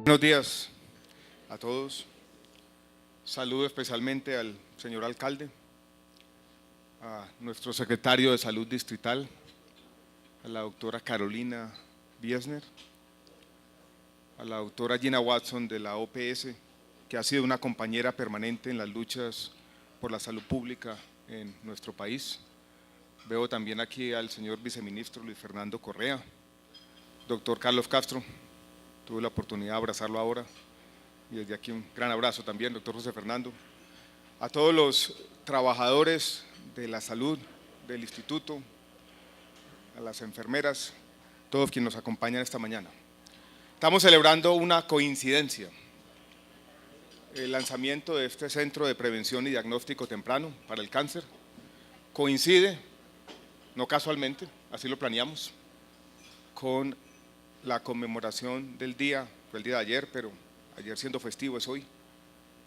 Buenos días a todos. Saludo especialmente al señor alcalde, a nuestro secretario de Salud Distrital, a la doctora Carolina Biesner, a la doctora Gina Watson de la OPS, que ha sido una compañera permanente en las luchas por la salud pública en nuestro país. Veo también aquí al señor viceministro Luis Fernando Correa, doctor Carlos Castro, tuve la oportunidad de abrazarlo ahora, y desde aquí un gran abrazo también, doctor José Fernando. A todos los trabajadores de la salud del instituto, a las enfermeras, todos quienes nos acompañan esta mañana. Estamos celebrando una coincidencia, el lanzamiento de este Centro de Prevención y Diagnóstico Temprano para el Cáncer. Coincide, no casualmente, así lo planeamos, con la conmemoración del día, fue el día de ayer, pero ayer siendo festivo es hoy,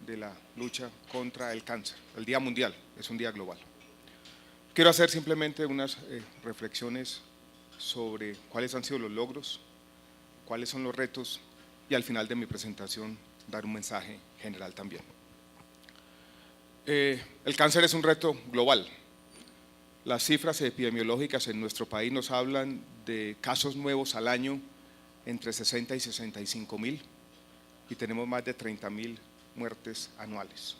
de la lucha contra el cáncer, el Día Mundial, es un día global. Quiero hacer simplemente unas reflexiones sobre cuáles han sido los logros, cuáles son los retos y al final de mi presentación dar un mensaje general también. El cáncer es un reto global. Las cifras epidemiológicas en nuestro país nos hablan de casos nuevos al año entre 60 y 65 mil y tenemos más de 30.000 muertes anuales.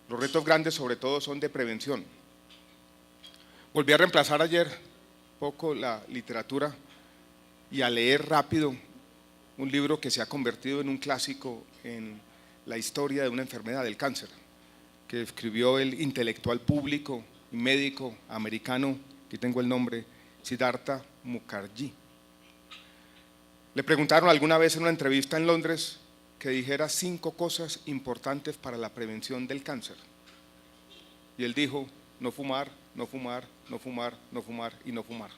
Los retos grandes sobre todo son de prevención. Volví a reemplazar ayer poco la literatura y a leer rápido un libro que se ha convertido en un clásico en la historia de una enfermedad, del cáncer, que escribió el intelectual público y médico americano, aquí tengo el nombre, Siddhartha Mukherjee. Le preguntaron alguna vez en una entrevista en Londres que dijera 5 cosas importantes para la prevención del cáncer. Y él dijo: no fumar, no fumar, no fumar, no fumar y no fumar.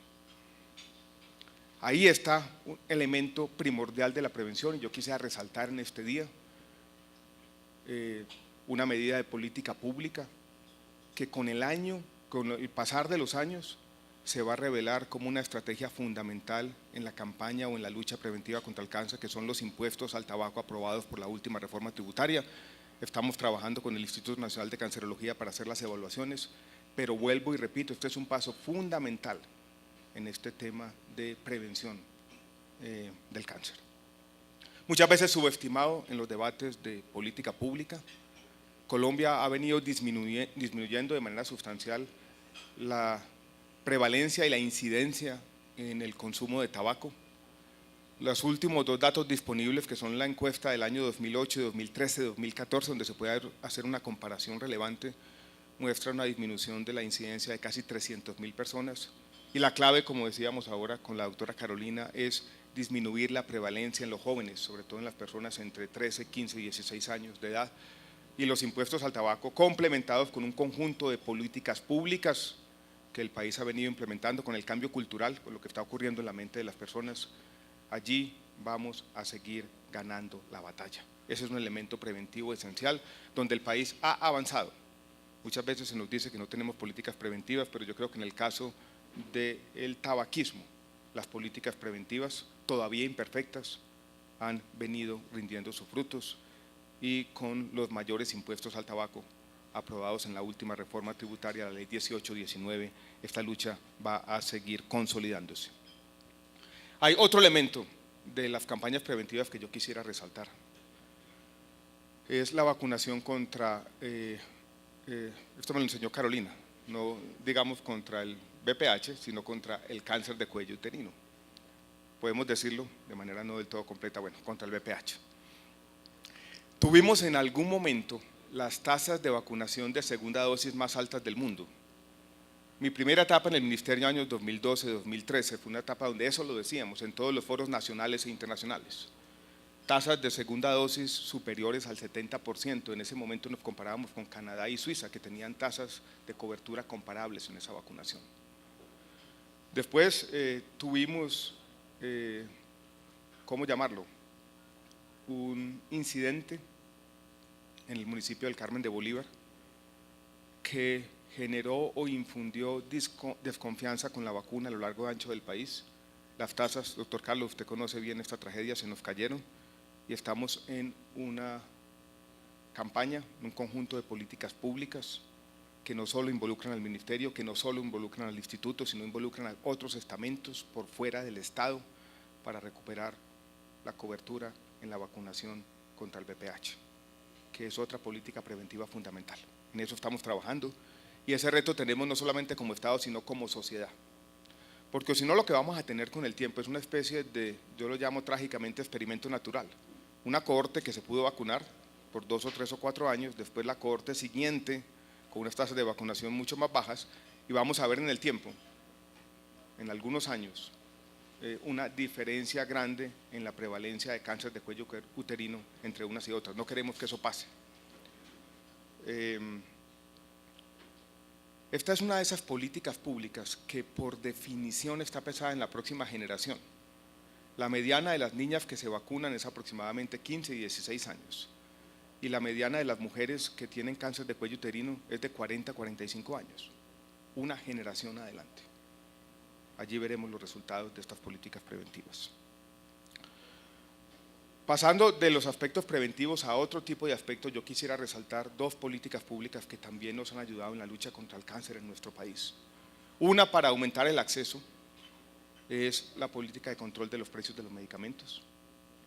Ahí está un elemento primordial de la prevención y yo quisiera resaltar en este día una medida de política pública que con el pasar de los años se va a revelar como una estrategia fundamental en la campaña o en la lucha preventiva contra el cáncer, que son los impuestos al tabaco aprobados por la última reforma tributaria. Estamos trabajando con el Instituto Nacional de Cancerología para hacer las evaluaciones, pero vuelvo y repito, este es un paso fundamental en este tema de prevención del cáncer. Muchas veces subestimado en los debates de política pública. Colombia ha venido disminuyendo de manera sustancial la prevalencia y la incidencia en el consumo de tabaco. Los últimos 2 datos disponibles, que son la encuesta del año 2008, 2013, 2014, donde se puede hacer una comparación relevante, muestran una disminución de la incidencia de casi 300.000 personas. Y la clave, como decíamos ahora con la doctora Carolina, es disminuir la prevalencia en los jóvenes, sobre todo en las personas entre 13, 15 y 16 años de edad. Y los impuestos al tabaco complementados con un conjunto de políticas públicas que el país ha venido implementando con el cambio cultural, con lo que está ocurriendo en la mente de las personas. Allí vamos a seguir ganando la batalla. Ese es un elemento preventivo esencial donde el país ha avanzado. Muchas veces se nos dice que no tenemos políticas preventivas, pero yo creo que en el caso del tabaquismo, las políticas preventivas, todavía imperfectas, han venido rindiendo sus frutos y con los mayores impuestos al tabaco aprobados en la última reforma tributaria, la ley 1819, esta lucha va a seguir consolidándose. Hay otro elemento de las campañas preventivas que yo quisiera resaltar, es la vacunación contra, esto me lo enseñó Carolina, no digamos contra el VPH, sino contra el cáncer de cuello uterino. Podemos decirlo de manera no del todo completa, bueno, contra el VPH. Tuvimos en algún momento las tasas de vacunación de segunda dosis más altas del mundo. Mi primera etapa en el ministerio, años 2012-2013, fue una etapa donde eso lo decíamos en todos los foros nacionales e internacionales. Tasas de segunda dosis superiores al 70%, en ese momento nos comparábamos con Canadá y Suiza, que tenían tasas de cobertura comparables en esa vacunación. Después tuvimos, ¿cómo llamarlo?, un incidente en el municipio del Carmen de Bolívar que generó o infundió desconfianza con la vacuna a lo largo y ancho del país. Las tasas, doctor Carlos, usted conoce bien esta tragedia, se nos cayeron y estamos en una campaña, un conjunto de políticas públicas que no solo involucran al ministerio, que no solo involucran al instituto, sino involucran a otros estamentos por fuera del Estado para recuperar la cobertura en la vacunación contra el VPH, que es otra política preventiva fundamental. En eso estamos trabajando y ese reto tenemos no solamente como Estado, sino como sociedad. Porque si no, lo que vamos a tener con el tiempo es una especie de, yo lo llamo trágicamente experimento natural. Una cohorte que se pudo vacunar por 2 o 3 o 4 años, después la cohorte siguiente con unas tasas de vacunación mucho más bajas y vamos a ver en el tiempo, en algunos años, una diferencia grande en la prevalencia de cáncer de cuello uterino entre unas y otras. No queremos que eso pase. Esta es una de esas políticas públicas que por definición está pensada en la próxima generación. La mediana de las niñas que se vacunan es aproximadamente 15 y 16 años y la mediana de las mujeres que tienen cáncer de cuello uterino es de 40 a 45 años, una generación adelante. Allí veremos los resultados de estas políticas preventivas. Pasando de los aspectos preventivos a otro tipo de aspectos, yo quisiera resaltar 2 políticas públicas que también nos han ayudado en la lucha contra el cáncer en nuestro país. Una para aumentar el acceso es la política de control de los precios de los medicamentos.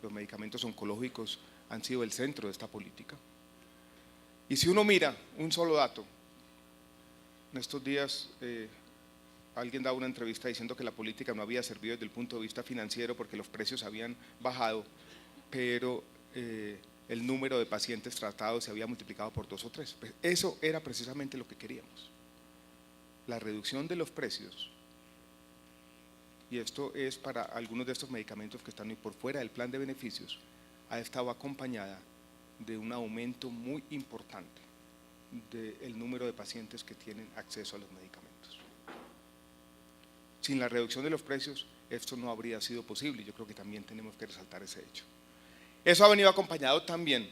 Los medicamentos oncológicos han sido el centro de esta política. Y si uno mira un solo dato, en estos días alguien daba una entrevista diciendo que la política no había servido desde el punto de vista financiero porque los precios habían bajado, pero el número de pacientes tratados se había multiplicado por 2 o 3. Eso era precisamente lo que queríamos, la reducción de los precios. Y esto es para algunos de estos medicamentos que están por fuera del plan de beneficios, ha estado acompañada de un aumento muy importante del número de pacientes que tienen acceso a los medicamentos. Sin la reducción de los precios, esto no habría sido posible y yo creo que también tenemos que resaltar ese hecho. Eso ha venido acompañado también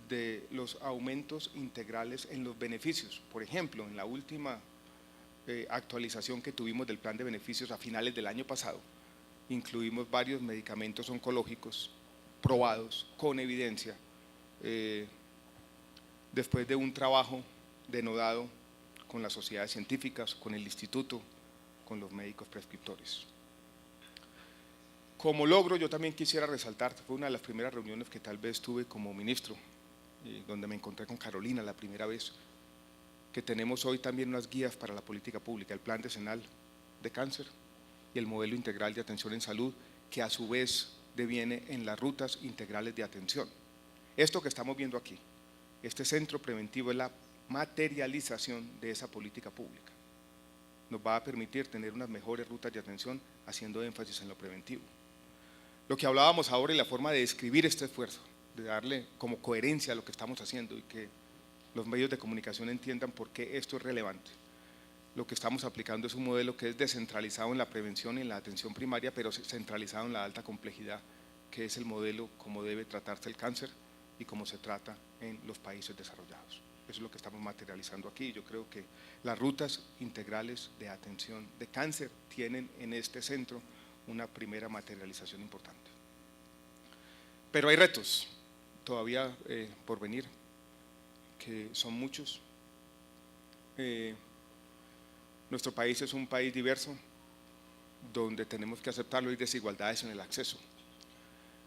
de los aumentos integrales en los beneficios. Por ejemplo, en la última actualización que tuvimos del plan de beneficios a finales del año pasado, incluimos varios medicamentos oncológicos probados con evidencia después de un trabajo denodado con las sociedades científicas, con el instituto, con los médicos prescriptores. Como logro, yo también quisiera resaltar, fue una de las primeras reuniones que tal vez tuve como ministro, donde me encontré con Carolina la primera vez, que tenemos hoy también unas guías para la política pública, el plan decenal de cáncer y el modelo integral de atención en salud, que a su vez deviene en las rutas integrales de atención. Esto que estamos viendo aquí, este centro preventivo es la materialización de esa política pública. Nos va a permitir tener unas mejores rutas de atención haciendo énfasis en lo preventivo. Lo que hablábamos ahora y la forma de describir este esfuerzo, de darle como coherencia a lo que estamos haciendo y que los medios de comunicación entiendan por qué esto es relevante. Lo que estamos aplicando es un modelo que es descentralizado en la prevención y en la atención primaria, pero centralizado en la alta complejidad, que es el modelo como debe tratarse el cáncer y como se trata en los países desarrollados. Eso es lo que estamos materializando aquí. Yo creo que las rutas integrales de atención de cáncer tienen en este centro una primera materialización importante. Pero hay retos todavía por venir, que son muchos. Nuestro país es un país diverso, donde tenemos que aceptarlo, hay desigualdades en el acceso.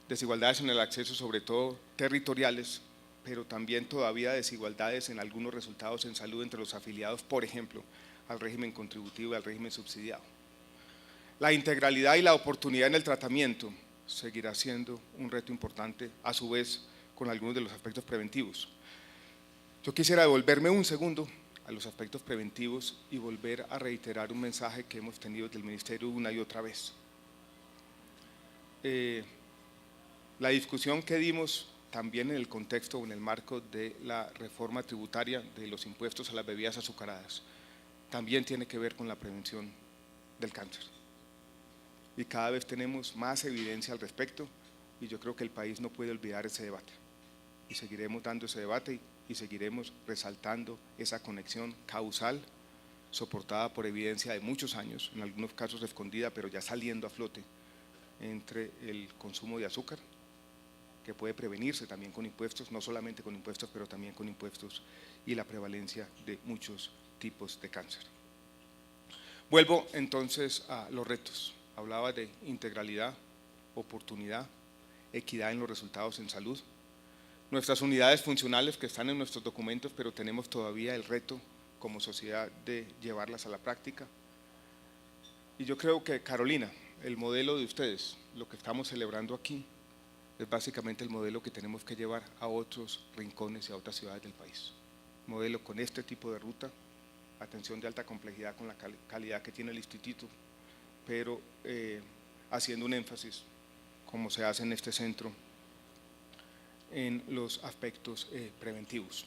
Desigualdades en el acceso, sobre todo territoriales, pero también todavía desigualdades en algunos resultados en salud entre los afiliados, por ejemplo, al régimen contributivo y al régimen subsidiado. La integralidad y la oportunidad en el tratamiento seguirá siendo un reto importante, a su vez, con algunos de los aspectos preventivos. Yo quisiera devolverme un segundo a los aspectos preventivos y volver a reiterar un mensaje que hemos tenido del Ministerio una y otra vez. La discusión que dimos también en el contexto o en el marco de la reforma tributaria de los impuestos a las bebidas azucaradas también tiene que ver con la prevención del cáncer. Y cada vez tenemos más evidencia al respecto y yo creo que el país no puede olvidar ese debate. Y seguiremos dando ese debate y seguiremos resaltando esa conexión causal soportada por evidencia de muchos años, en algunos casos escondida, pero ya saliendo a flote, entre el consumo de azúcar, que puede prevenirse también con impuestos, no solamente con impuestos, pero también con impuestos, y la prevalencia de muchos tipos de cáncer. Vuelvo entonces a los retos. Hablaba de integralidad, oportunidad, equidad en los resultados en salud. Nuestras unidades funcionales que están en nuestros documentos, pero tenemos todavía el reto como sociedad de llevarlas a la práctica. Y yo creo que, Carolina, el modelo de ustedes, lo que estamos celebrando aquí, es básicamente el modelo que tenemos que llevar a otros rincones y a otras ciudades del país. Modelo con este tipo de ruta, atención de alta complejidad con la calidad que tiene el instituto, pero haciendo un énfasis, como se hace en este centro, en los aspectos preventivos.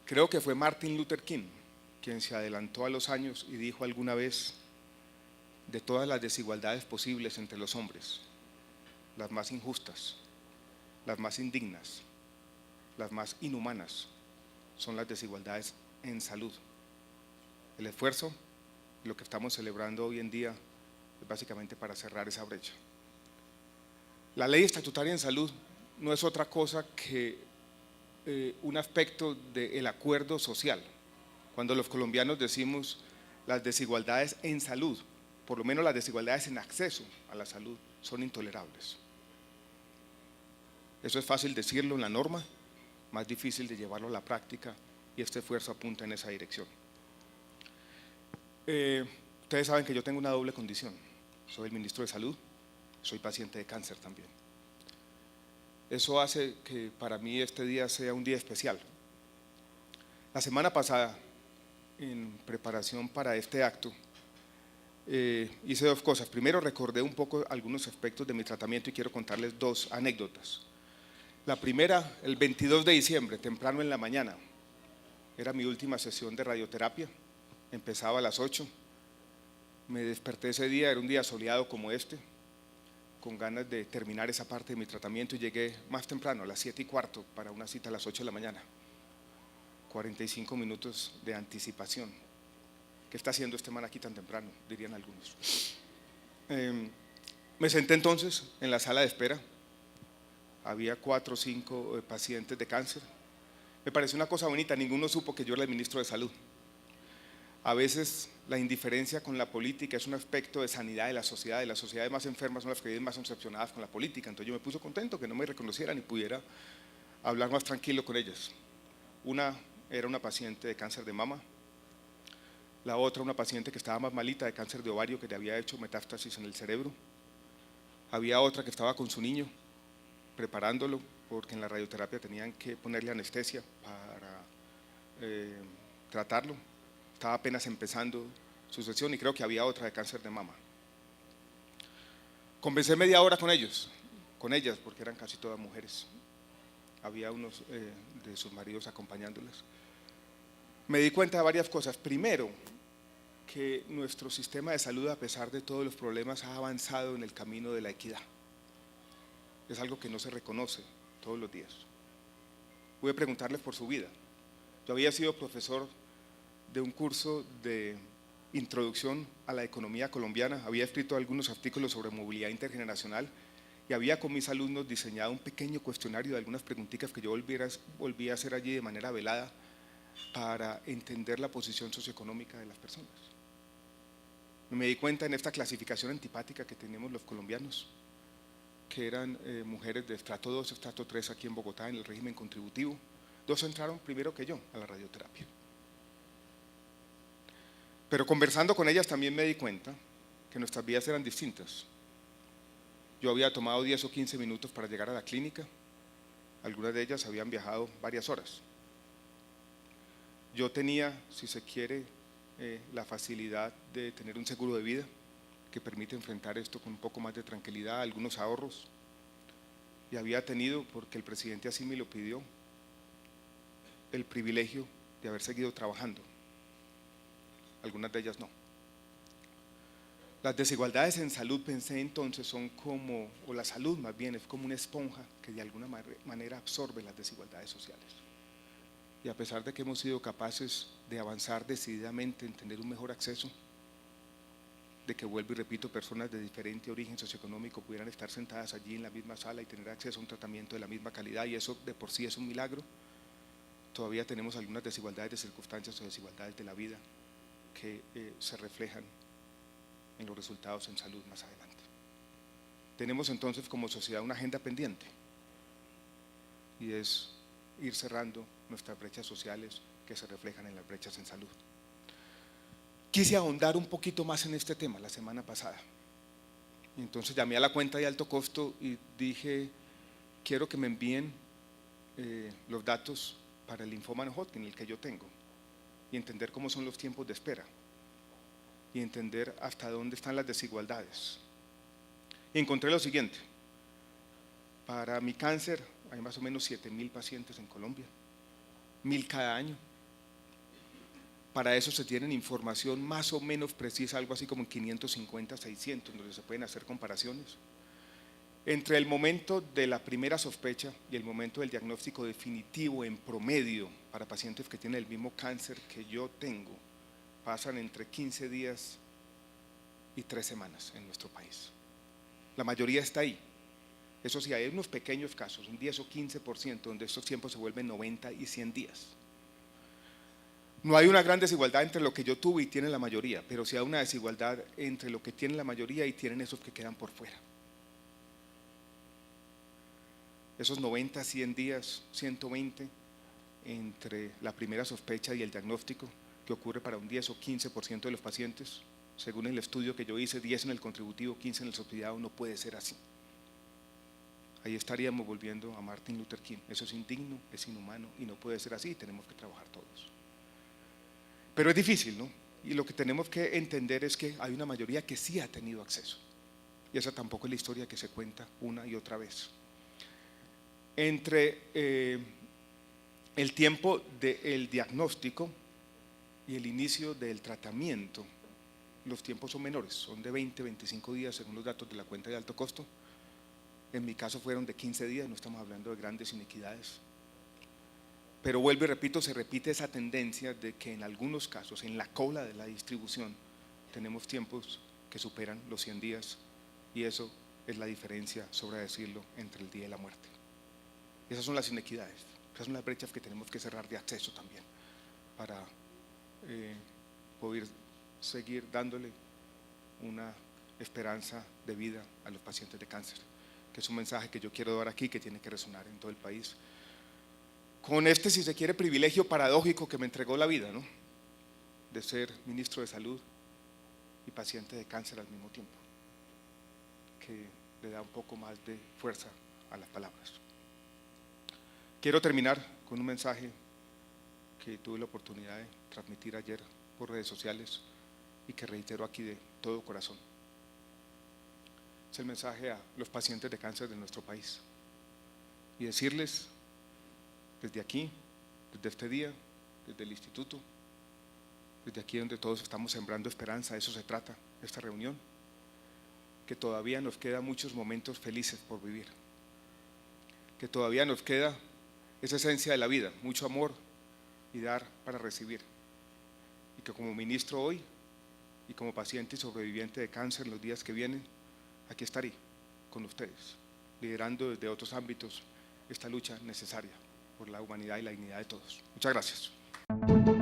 Creo que fue Martin Luther King quien se adelantó a los años y dijo alguna vez: de todas las desigualdades posibles entre los hombres, las más injustas, las más indignas, las más inhumanas, son las desigualdades en salud. El esfuerzo, lo que estamos celebrando hoy en día, es básicamente para cerrar esa brecha. La ley estatutaria en salud no es otra cosa que un aspecto del acuerdo social. Cuando los colombianos decimos las desigualdades en salud, por lo menos las desigualdades en acceso a la salud, son intolerables. Eso es fácil decirlo en la norma, más difícil de llevarlo a la práctica, y este esfuerzo apunta en esa dirección. Ustedes saben que yo tengo una doble condición. Soy el ministro de Salud, soy paciente de cáncer también. Eso hace que para mí este día sea un día especial. La semana pasada, en preparación para este acto, hice dos cosas. Primero, recordé un poco algunos aspectos de mi tratamiento y quiero contarles dos anécdotas. La primera, el 22 de diciembre, temprano en la mañana, era mi última sesión de radioterapia, empezaba a las 8, me desperté ese día, era un día soleado como este, con ganas de terminar esa parte de mi tratamiento, y llegué más temprano, a las 7:15, para una cita a las 8 de la mañana, 45 minutos de anticipación. ¿Qué está haciendo este man aquí tan temprano?, dirían algunos. Me senté entonces en la sala de espera, había 4 o 5 pacientes de cáncer. Me pareció una cosa bonita, ninguno supo que yo era el ministro de Salud. A veces la indiferencia con la política es un aspecto de sanidad de la sociedad, y las sociedades más enfermas son las que viven más decepcionadas con la política. Entonces yo me puse contento que no me reconocieran y pudiera hablar más tranquilo con ellas. Una era una paciente de cáncer de mama, la otra una paciente que estaba más malita de cáncer de ovario, que le había hecho metástasis en el cerebro. Había otra que estaba con su niño, preparándolo, porque en la radioterapia tenían que ponerle anestesia para tratarlo. Estaba apenas empezando su sesión, y creo que había otra de cáncer de mama. Conversé media hora con ellos, con ellas, porque eran casi todas mujeres. Había unos de sus maridos acompañándolas. Me di cuenta de varias cosas. Primero, que nuestro sistema de salud, a pesar de todos los problemas, ha avanzado en el camino de la equidad. Es algo que no se reconoce todos los días. Voy a preguntarles por su vida. Yo había sido profesor de un curso de introducción a la economía colombiana, había escrito algunos artículos sobre movilidad intergeneracional, y había con mis alumnos diseñado un pequeño cuestionario de algunas preguntitas que yo volví a hacer allí de manera velada, para entender la posición socioeconómica de las personas. Me di cuenta en esta clasificación antipática que tenemos los colombianos, que eran mujeres de estrato 2, estrato 3 aquí en Bogotá, en el régimen contributivo. 2 entraron primero que yo a la radioterapia. Pero conversando con ellas también me di cuenta que nuestras vidas eran distintas. Yo había tomado 10 o 15 minutos para llegar a la clínica, algunas de ellas habían viajado varias horas. Yo tenía, si se quiere, la facilidad de tener un seguro de vida que permite enfrentar esto con un poco más de tranquilidad, algunos ahorros, y había tenido, porque el presidente así me lo pidió, el privilegio de haber seguido trabajando. Algunas de ellas no. Las desigualdades en salud, pensé entonces, son como, o la salud más bien, es como una esponja que de alguna manera absorbe las desigualdades sociales. y a pesar de que hemos sido capaces de avanzar decididamente en tener un mejor acceso, de que, vuelvo y repito, personas de diferente origen socioeconómico pudieran estar sentadas allí en la misma sala y tener acceso a un tratamiento de la misma calidad, y eso de por sí es un milagro, todavía tenemos algunas desigualdades de circunstancias o desigualdades de la vida que se reflejan en los resultados en salud más adelante. Tenemos entonces como sociedad una agenda pendiente, y es ir cerrando nuestras brechas sociales que se reflejan en las brechas en salud. Quise ahondar un poquito más en este tema la semana pasada, y entonces llamé a la cuenta de alto costo y dije: quiero que me envíen los datos para el linfoma no Hodgkin, el que yo tengo, y entender cómo son los tiempos de espera, y entender hasta dónde están las desigualdades. Y encontré lo siguiente: para mi cáncer hay más o menos 7.000 pacientes en Colombia, 1.000 cada año. Para eso se tienen información más o menos precisa, algo así como en 550, 600, donde se pueden hacer comparaciones. Entre el momento de la primera sospecha y el momento del diagnóstico definitivo, en promedio, para pacientes que tienen el mismo cáncer que yo tengo, pasan entre 15 días y 3 semanas en nuestro país. La mayoría está ahí. Eso sí, hay unos pequeños casos, un 10 o 15%, donde estos tiempos se vuelven 90 y 100 días. No hay una gran desigualdad entre lo que yo tuve y tiene la mayoría, pero sí hay una desigualdad entre lo que tiene la mayoría y tienen esos que quedan por fuera. Esos 90, 100 días, 120, entre la primera sospecha y el diagnóstico, que ocurre para un 10 o 15% de los pacientes, según el estudio que yo hice, 10 en el contributivo, 15 en el subsidiado, no puede ser así. Ahí estaríamos volviendo a Martin Luther King. Eso es indigno, es inhumano y no puede ser así, tenemos que trabajar todos. Pero es difícil, ¿no? Y lo que tenemos que entender es que hay una mayoría que sí ha tenido acceso, y esa tampoco es la historia que se cuenta una y otra vez. Entre el tiempo del diagnóstico y el inicio del tratamiento, los tiempos son menores, son de 20, 25 días según los datos de la cuenta de alto costo. En mi caso fueron de 15 días, no estamos hablando de grandes inequidades. Pero vuelvo y repito, se repite esa tendencia de que en algunos casos, en la cola de la distribución, tenemos tiempos que superan los 100 días, y eso es la diferencia, sobra decirlo, entre el día y la muerte. Esas son las inequidades, esas son las brechas que tenemos que cerrar de acceso también, para poder seguir dándole una esperanza de vida a los pacientes de cáncer, que es un mensaje que yo quiero dar aquí, que tiene que resonar en todo el país. Con este, si se quiere, privilegio paradójico que me entregó la vida, ¿no?, de ser ministro de salud y paciente de cáncer al mismo tiempo, que le da un poco más de fuerza a las palabras. Quiero terminar con un mensaje que tuve la oportunidad de transmitir ayer por redes sociales y que reitero aquí de todo corazón. Es el mensaje a los pacientes de cáncer de nuestro país, y decirles desde aquí, desde este día, desde el instituto, desde aquí donde todos estamos sembrando esperanza, de eso se trata esta reunión, que todavía nos quedan muchos momentos felices por vivir, que todavía nos queda esa esencia de la vida, mucho amor y dar para recibir, y que como ministro hoy y como paciente y sobreviviente de cáncer en los días que vienen, aquí estaré con ustedes, liderando desde otros ámbitos esta lucha necesaria por la humanidad y la dignidad de todos. Muchas gracias.